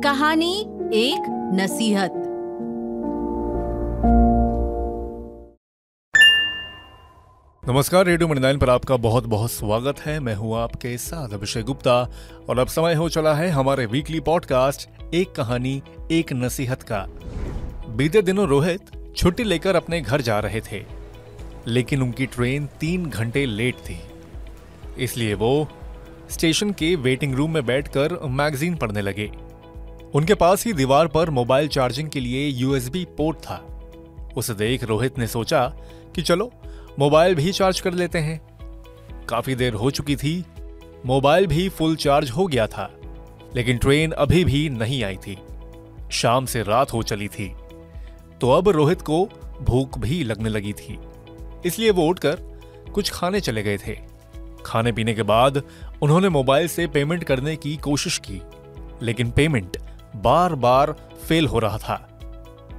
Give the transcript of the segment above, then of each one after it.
एक कहानी एक नसीहत। नमस्कार, रेडियो 99 पर आपका बहुत बहुत स्वागत है। मैं हूं आपके साथ अभिषेक गुप्ता और अब समय हो चला है हमारे वीकली पॉडकास्ट एक कहानी एक नसीहत का। बीते दिनों रोहित छुट्टी लेकर अपने घर जा रहे थे, लेकिन उनकी ट्रेन 3 घंटे लेट थी। इसलिए वो स्टेशन के वेटिंग रूम में बैठकर मैगजीन पढ़ने लगे। उनके पास ही दीवार पर मोबाइल चार्जिंग के लिए यूएसबी पोर्ट था। उसे देख रोहित ने सोचा कि चलो मोबाइल भी चार्ज कर लेते हैं। काफी देर हो चुकी थी, मोबाइल भी फुल चार्ज हो गया था, लेकिन ट्रेन अभी भी नहीं आई थी। शाम से रात हो चली थी, तो अब रोहित को भूख भी लगने लगी थी। इसलिए वो उठकर कुछ खाने चले गए थे। खाने पीने के बाद उन्होंने मोबाइल से पेमेंट करने की कोशिश की, लेकिन पेमेंट बार बार फेल हो रहा था।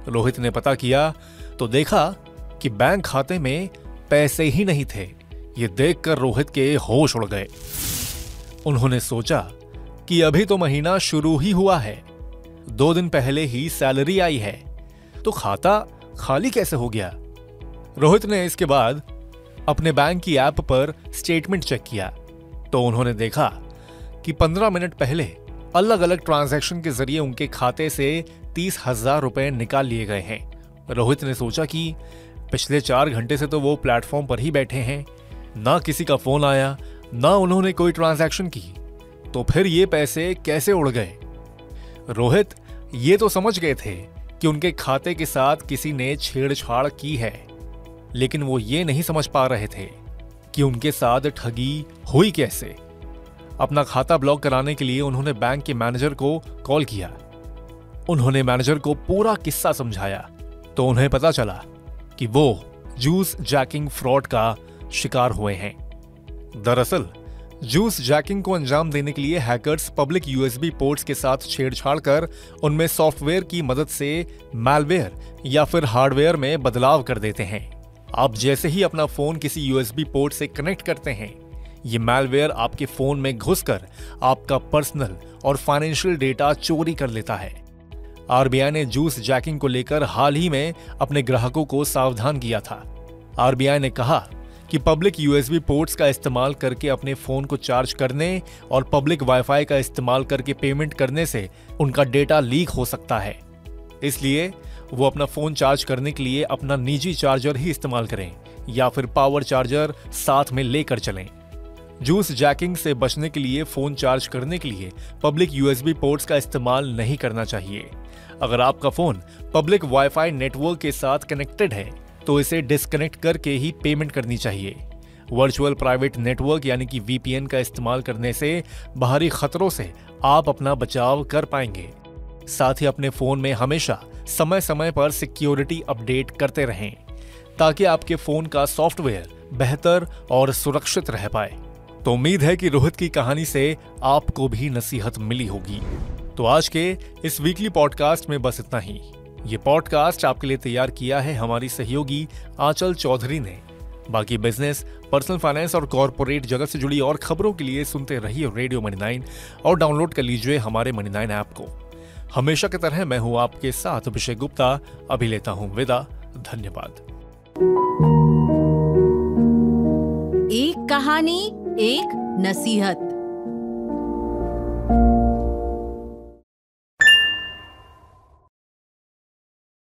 रोहित ने पता किया तो देखा कि बैंक खाते में पैसे ही नहीं थे। ये देखकर रोहित के होश उड़ गए। उन्होंने सोचा कि अभी तो महीना शुरू ही हुआ है, 2 दिन पहले ही सैलरी आई है, तो खाता खाली कैसे हो गया। रोहित ने इसके बाद अपने बैंक की ऐप पर स्टेटमेंट चेक किया, तो उन्होंने देखा कि 15 मिनट पहले अलग अलग ट्रांजैक्शन के जरिए उनके खाते से 30,000 रुपए निकाल लिए गए हैं। रोहित ने सोचा कि पिछले 4 घंटे से तो वो प्लेटफॉर्म पर ही बैठे हैं, ना किसी का फोन आया, ना उन्होंने कोई ट्रांजैक्शन की, तो फिर ये पैसे कैसे उड़ गए। रोहित ये तो समझ गए थे कि उनके खाते के साथ किसी ने छेड़छाड़ की है, लेकिन वो ये नहीं समझ पा रहे थे कि उनके साथ ठगी हुई कैसे। अपना खाता ब्लॉक कराने के लिए उन्होंने बैंक के मैनेजर को कॉल किया। उन्होंने मैनेजर को पूरा किस्सा समझाया, तो उन्हें पता चला कि वो जूस जैकिंग फ्रॉड का शिकार हुए हैं। दरअसल जूस जैकिंग को अंजाम देने के लिए हैकर्स पब्लिक यूएसबी पोर्ट्स के साथ छेड़छाड़ कर उनमें सॉफ्टवेयर की मदद से मैलवेयर या फिर हार्डवेयर में बदलाव कर देते हैं। आप जैसे ही अपना फोन किसी यूएसबी पोर्ट से कनेक्ट करते हैं, ये मैलवेयर आपके फोन में घुसकर आपका पर्सनल और फाइनेंशियल डेटा चोरी कर लेता है। आरबीआई ने जूस जैकिंग को लेकर हाल ही में अपने ग्राहकों को सावधान किया था। आरबीआई ने कहा कि पब्लिक यूएसबी पोर्ट्स का इस्तेमाल करके अपने फोन को चार्ज करने और पब्लिक वाईफाई का इस्तेमाल करके पेमेंट करने से उनका डेटा लीक हो सकता है। इसलिए वो अपना फोन चार्ज करने के लिए अपना निजी चार्जर ही इस्तेमाल करें या फिर पावर चार्जर साथ में लेकर चलें। जूस जैकिंग से बचने के लिए फोन चार्ज करने के लिए पब्लिक यूएसबी पोर्ट्स का इस्तेमाल नहीं करना चाहिए। अगर आपका फोन पब्लिक वाईफाई नेटवर्क के साथ कनेक्टेड है, तो इसे डिस्कनेक्ट करके ही पेमेंट करनी चाहिए। वर्चुअल प्राइवेट नेटवर्क यानी कि वीपीएन का इस्तेमाल करने से बाहरी खतरों से आप अपना बचाव कर पाएंगे। साथ ही अपने फोन में हमेशा समय समय पर सिक्योरिटी अपडेट करते रहें, ताकि आपके फोन का सॉफ्टवेयर बेहतर और सुरक्षित रह पाए। तो उम्मीद है कि रोहित की कहानी से आपको भी नसीहत मिली होगी। तो आज के इस वीकली पॉडकास्ट में बस इतना ही। ये पॉडकास्ट आपके लिए तैयार किया है हमारी सहयोगी आंचल चौधरी ने। बाकी बिजनेस, पर्सनल फाइनेंस और कॉर्पोरेट जगत से जुड़ी और खबरों के लिए सुनते रहिए रेडियो मनी 9 और डाउनलोड कर लीजिए हमारे मनी 9 ऐप को। हमेशा की तरह मैं हूं आपके साथ अभिषेक गुप्ता। अभी लेता हूं विदा। धन्यवाद। एक कहानी एक नसीहत।